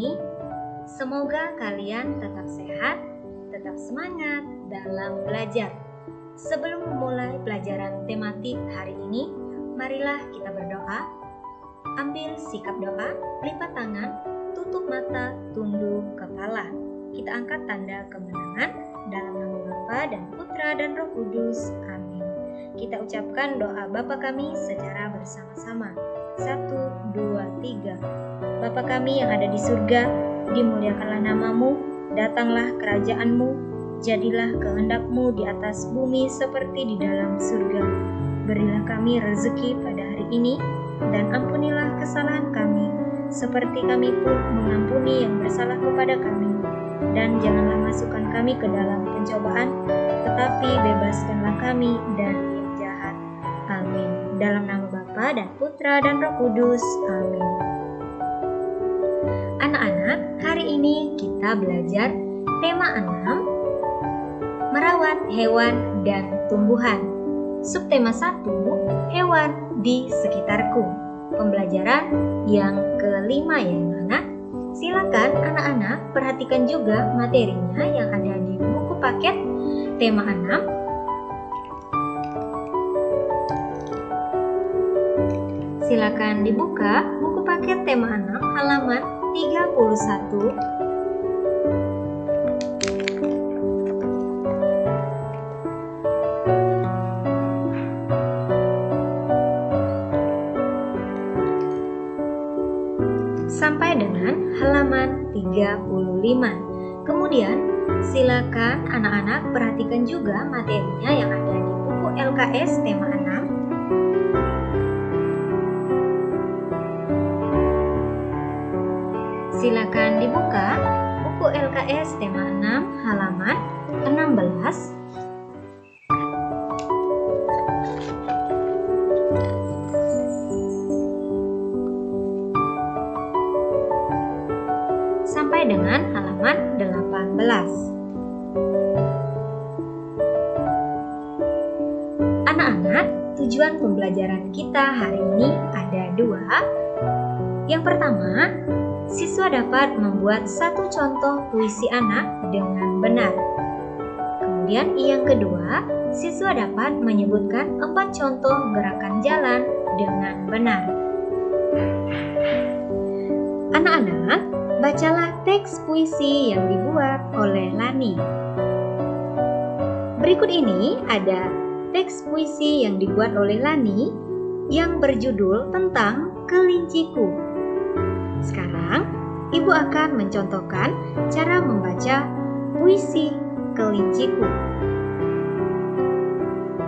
ini. Semoga kalian tetap sehat, tetap semangat dalam belajar. Sebelum memulai pelajaran tematik hari ini, marilah kita berdoa. Ambil sikap doa, lipat tangan, tutup mata, tunduk kepala. Kita angkat tanda kemenangan dalam nama Bapa dan Putra dan Roh Kudus. Amin. Kita ucapkan doa Bapa kami secara bersama-sama. 1, 2, 3. Bapa kami yang ada di surga, dimuliakanlah namamu, datanglah kerajaanmu, jadilah kehendak-mu di atas bumi seperti di dalam surga. Berilah kami rezeki pada hari ini, dan ampunilah kesalahan kami, seperti kami pun mengampuni yang bersalah kepada kami. Dan janganlah masukkan kami ke dalam pencobaan, tetapi bebaskanlah kami dari yang jahat. Amin. Dalam nama Bapa dan Putra dan Roh Kudus. Amin. Anak-anak, hari ini kita belajar tema 6, merawat hewan dan tumbuhan. Subtema 1, hewan di sekitarku. Pembelajaran yang kelima ya anak. Silakan anak-anak perhatikan juga materinya yang ada di buku paket tema 6. Silakan dibuka buku paket tema 6 halaman 31. Sampai dengan halaman 35. Kemudian silakan anak-anak perhatikan juga materinya yang ada di buku LKS tema 6. Silakan dibuka buku LKS tema 6 halaman 16. Sampai dengan halaman 18. Anak-anak, tujuan pembelajaran kita hari ini ada 2. Yang pertama, siswa dapat membuat satu contoh puisi anak dengan benar. Kemudian yang kedua, siswa dapat menyebutkan 4 contoh gerakan jalan dengan benar. Anak-anak, bacalah teks puisi yang dibuat oleh Lani. Berikut ini ada teks puisi yang dibuat oleh Lani yang berjudul tentang kelinciku. Sekarang, Ibu akan mencontohkan cara membaca puisi kelinciku.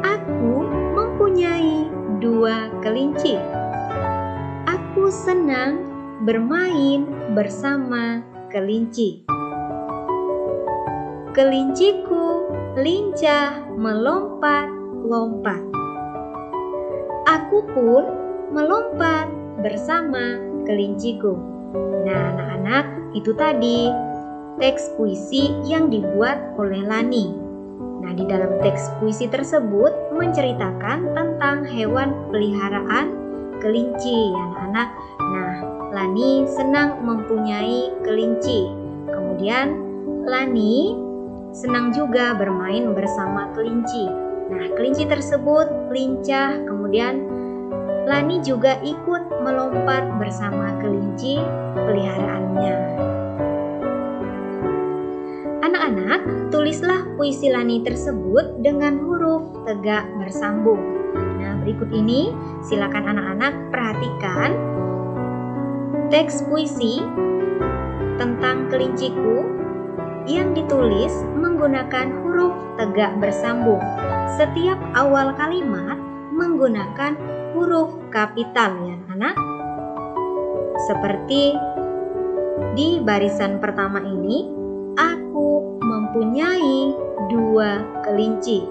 Aku mempunyai 2 kelinci. Aku senang bermain bersama kelinci. Kelinciku lincah melompat-lompat. Aku pun melompat bersama kelinciku. Nah, anak-anak, itu tadi teks puisi yang dibuat oleh Lani. Nah, di dalam teks puisi tersebut menceritakan tentang hewan peliharaan kelinci ya anak-anak. Nah, Lani senang mempunyai kelinci. Kemudian Lani senang juga bermain bersama kelinci. Nah, kelinci tersebut lincah. Kemudian Lani juga ikut melompat bersama kelinci peliharaannya. Anak-anak, tulislah puisi Lani tersebut dengan huruf tegak bersambung. Nah, berikut ini silakan anak-anak perhatikan teks puisi tentang kelinciku yang ditulis menggunakan huruf tegak bersambung. Setiap awal kalimat menggunakan huruf kapital ya anak. Seperti di barisan pertama ini, aku mempunyai 2 kelinci.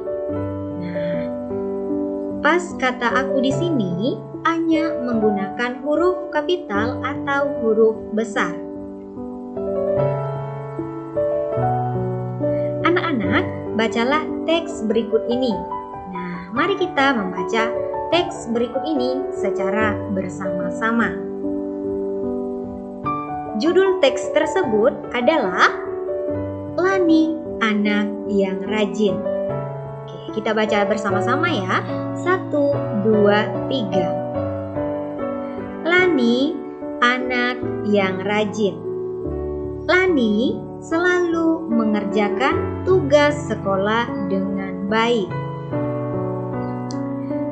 Nah, pas kata aku di sini hanya menggunakan huruf kapital atau huruf besar. Anak-anak, bacalah teks berikut ini. Nah, mari kita membaca teks berikut ini secara bersama-sama. Judul teks tersebut adalah Lani, anak yang rajin. Oke, kita baca bersama-sama ya. 1, 2, 3. Lani, anak yang rajin. Lani selalu mengerjakan tugas sekolah dengan baik.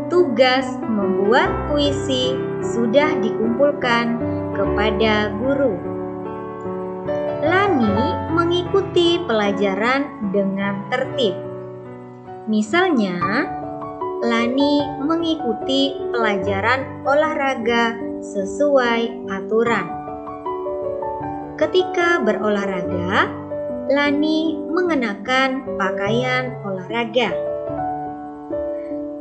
Tugas membuat puisi sudah dikumpulkan kepada guru. Lani mengikuti pelajaran dengan tertib. Misalnya, Lani mengikuti pelajaran olahraga sesuai aturan. Ketika berolahraga, Lani mengenakan pakaian olahraga.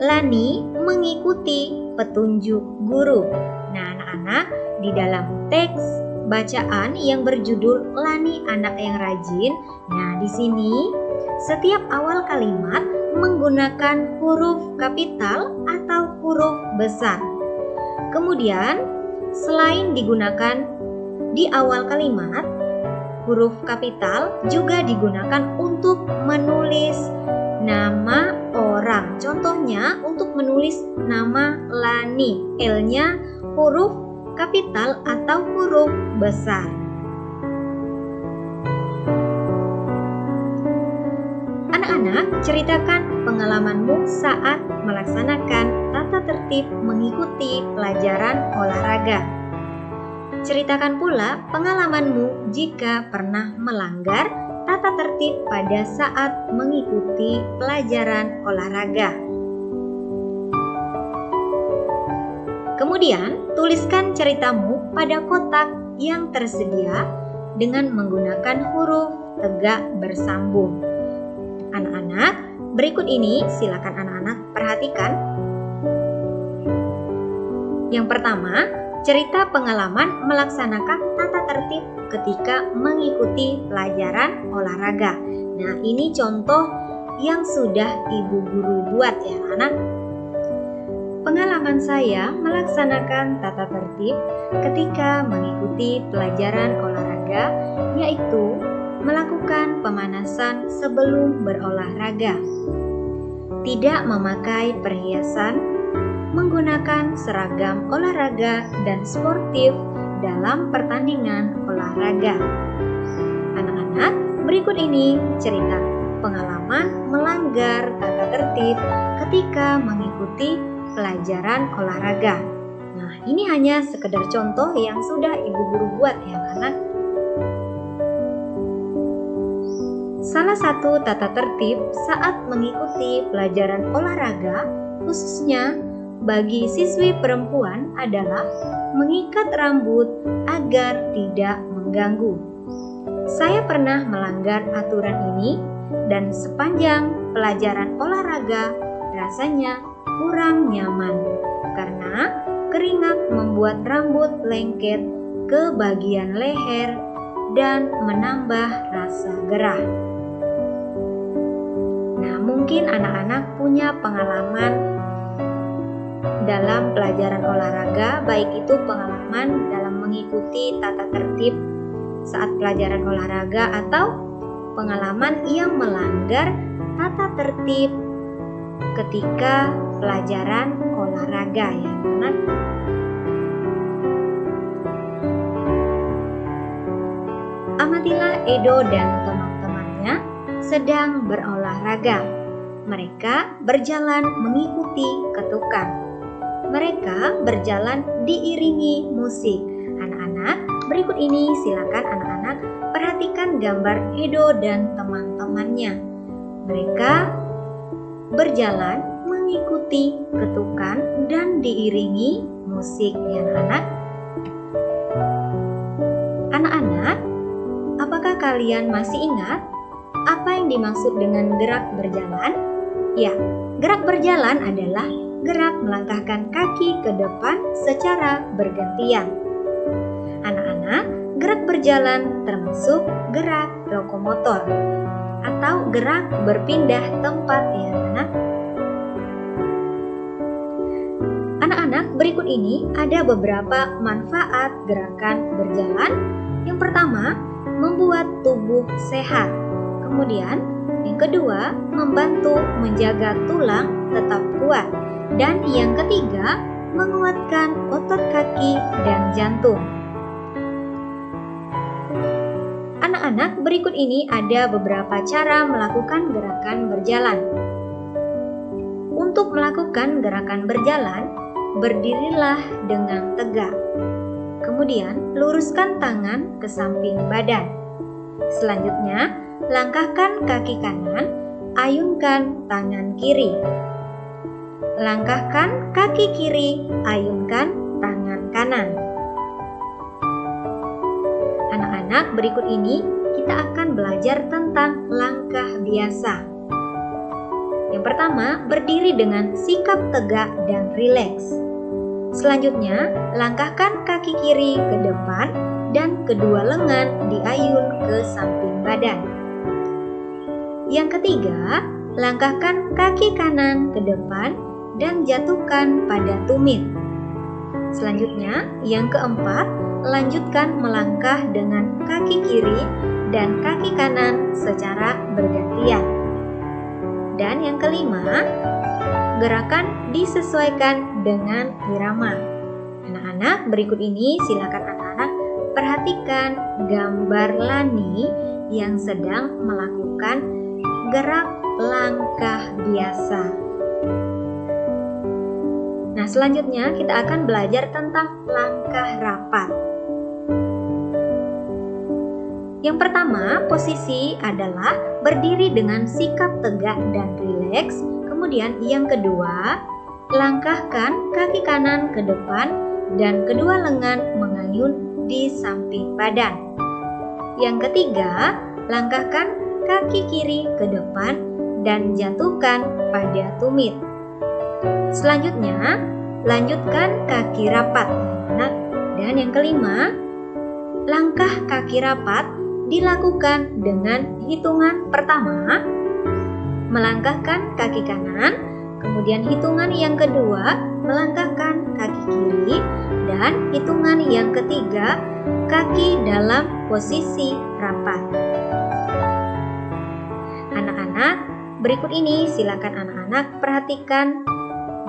Lani mengikuti petunjuk guru. Nah, anak-anak, di dalam teks bacaan yang berjudul Lani anak yang rajin, nah di sini setiap awal kalimat menggunakan huruf kapital atau huruf besar. Kemudian, selain digunakan di awal kalimat, huruf kapital juga digunakan untuk menulis nama orang. Contohnya untuk menulis nama Lani, L-nya huruf kapital atau huruf besar. Anak-anak, ceritakan pengalamanmu saat melaksanakan tata tertib mengikuti pelajaran olahraga. Ceritakan pula pengalamanmu jika pernah melanggar tata tertib pada saat mengikuti pelajaran olahraga. Kemudian, tuliskan ceritamu pada kotak yang tersedia dengan menggunakan huruf tegak bersambung. Anak-anak, berikut ini silakan anak-anak perhatikan. Yang pertama, cerita pengalaman melaksanakan tata tertib ketika mengikuti pelajaran olahraga. Nah, ini contoh yang sudah ibu guru buat ya anak. Pengalaman saya melaksanakan tata tertib ketika mengikuti pelajaran olahraga, yaitu melakukan pemanasan sebelum berolahraga, tidak memakai perhiasan, menggunakan seragam olahraga dan sportif dalam pertandingan olahraga. Anak-anak, berikut ini cerita pengalaman melanggar tata tertib ketika mengikuti pelajaran olahraga. Nah, ini hanya sekedar contoh yang sudah ibu guru buat ya anak. Salah satu tata tertib saat mengikuti pelajaran olahraga, khususnya bagi siswi perempuan, adalah mengikat rambut agar tidak mengganggu. Saya pernah melanggar aturan ini dan sepanjang pelajaran olahraga rasanya kurang nyaman karena keringat membuat rambut lengket ke bagian leher dan menambah rasa gerah. Nah, mungkin anak-anak punya pengalaman dalam pelajaran olahraga, baik itu pengalaman dalam mengikuti tata tertib saat pelajaran olahraga atau pengalaman yang melanggar tata tertib ketika pelajaran olahraga ya anak. Amatilah Edo dan teman-temannya sedang berolahraga. Mereka berjalan mengikuti ketukan. Mereka berjalan diiringi musik. Anak-anak, berikut ini silakan anak-anak perhatikan gambar Edo dan teman-temannya. Mereka berjalan mengikuti ketukan dan diiringi musik ya anak-anak. Anak-anak, apakah kalian masih ingat apa yang dimaksud dengan gerak berjalan? Ya, gerak berjalan adalah gerak melangkahkan kaki ke depan secara bergantian. Anak-anak, gerak berjalan termasuk gerak lokomotor atau gerak berpindah tempat ya anak. Anak-anak, berikut ini ada beberapa manfaat gerakan berjalan. Yang pertama, membuat tubuh sehat. Kemudian, yang kedua, membantu menjaga tulang tetap kuat. Dan yang ketiga, menguatkan otot kaki dan jantung. Anak-anak, berikut ini ada beberapa cara melakukan gerakan berjalan. Untuk melakukan gerakan berjalan, berdirilah dengan tegak. Kemudian, luruskan tangan ke samping badan. Selanjutnya, langkahkan kaki kanan, ayunkan tangan kiri. Langkahkan kaki kiri, ayunkan tangan kanan. Anak-anak, berikut ini kita akan belajar tentang langkah biasa. Yang pertama, berdiri dengan sikap tegak dan rileks. Selanjutnya, langkahkan kaki kiri ke depan dan kedua lengan diayun ke samping badan. Yang ketiga, langkahkan kaki kanan ke depan dan jatuhkan pada tumit. Selanjutnya, yang keempat, lanjutkan melangkah dengan kaki kiri dan kaki kanan secara bergantian. Dan yang kelima, gerakan disesuaikan dengan irama. Anak-anak, berikut ini silakan anak-anak perhatikan gambar Lani yang sedang melakukan gerak langkah biasa. Nah, selanjutnya kita akan belajar tentang langkah rapat. Yang pertama, posisi adalah berdiri dengan sikap tegak dan rileks. Kemudian yang kedua, langkahkan kaki kanan ke depan dan kedua lengan mengayun di samping badan. Yang ketiga, langkahkan kaki kiri ke depan dan jatuhkan pada tumit. Selanjutnya, lanjutkan kaki rapat. Dan yang kelima, langkah kaki rapat dilakukan dengan hitungan pertama, melangkahkan kaki kanan, kemudian hitungan yang kedua, melangkahkan kaki kiri, dan hitungan yang ketiga, kaki dalam posisi rapat. Anak-anak, berikut ini silakan anak-anak perhatikan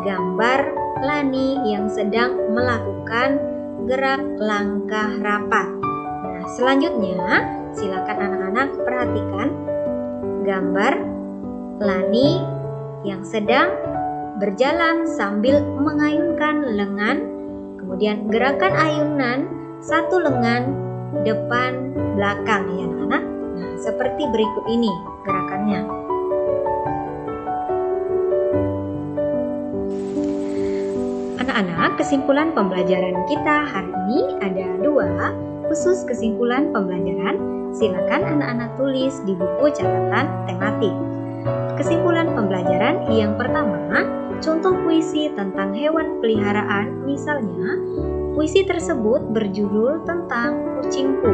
gambar Lani yang sedang melakukan gerak langkah rapat. Nah, selanjutnya silakan anak-anak perhatikan gambar Lani yang sedang berjalan sambil mengayunkan lengan, kemudian gerakan ayunan satu lengan depan belakang ya anak-anak. Nah, seperti berikut ini gerakannya. Anak-anak, kesimpulan pembelajaran kita hari ini ada dua. Khusus kesimpulan pembelajaran, silakan anak-anak tulis di buku catatan tematik. Kesimpulan pembelajaran yang pertama, contoh puisi tentang hewan peliharaan. Misalnya, puisi tersebut berjudul tentang kucingku.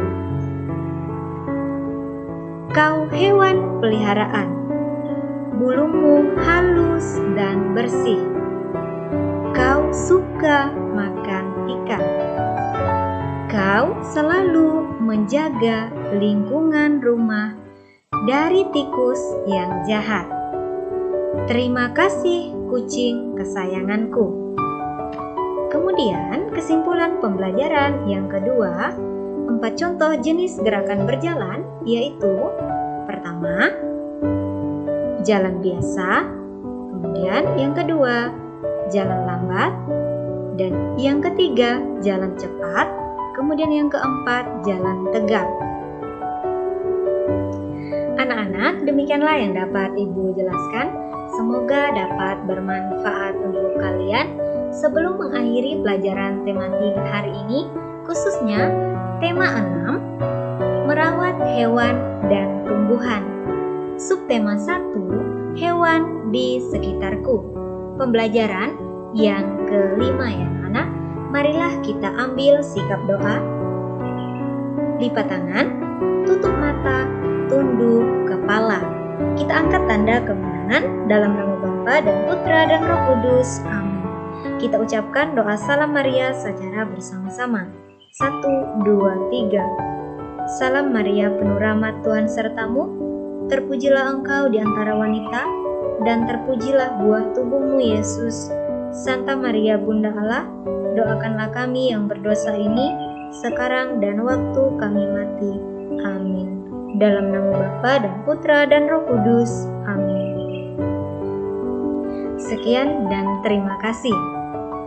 Kau hewan peliharaan, bulumu halus dan bersih. Kau suka makan ikan. Kau selalu menjaga lingkungan rumah dari tikus yang jahat. Terima kasih kucing kesayanganku. Kemudian kesimpulan pembelajaran yang kedua, 4 contoh jenis gerakan berjalan, yaitu pertama, jalan biasa, kemudian yang kedua, jalan lambat, dan yang ketiga, jalan cepat, kemudian yang keempat, jalan tegak. Anak-anak, demikianlah yang dapat Ibu jelaskan. Semoga dapat bermanfaat untuk kalian. Sebelum mengakhiri pelajaran tematik hari ini, khususnya tema 6, merawat hewan dan tumbuhan. Subtema 1, hewan di sekitarku. Pembelajaran yang kelima ya anak, marilah kita ambil sikap doa. Lipat tangan, tutup mata, tunduk kepala. Kita angkat tanda kemenangan dalam nama Bapa dan Putra dan Roh Kudus. Amin. Kita ucapkan doa Salam Maria secara bersama-sama. 1, 2, 3. Salam Maria, penuh rahmat, Tuhan sertamu. Terpujilah engkau di antara wanita, dan terpujilah buah tubuhmu, Yesus. Santa Maria, Bunda Allah, doakanlah kami yang berdosa ini, sekarang dan waktu kami mati. Amin. Dalam nama Bapa dan Putra dan Roh Kudus. Amin. Sekian dan terima kasih.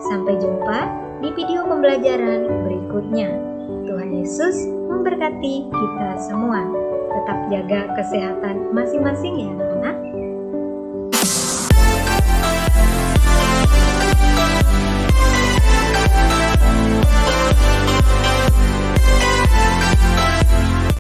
Sampai jumpa di video pembelajaran berikutnya. Tuhan Yesus memberkati kita semua. Tetap jaga kesehatan masing-masing ya anak-anak.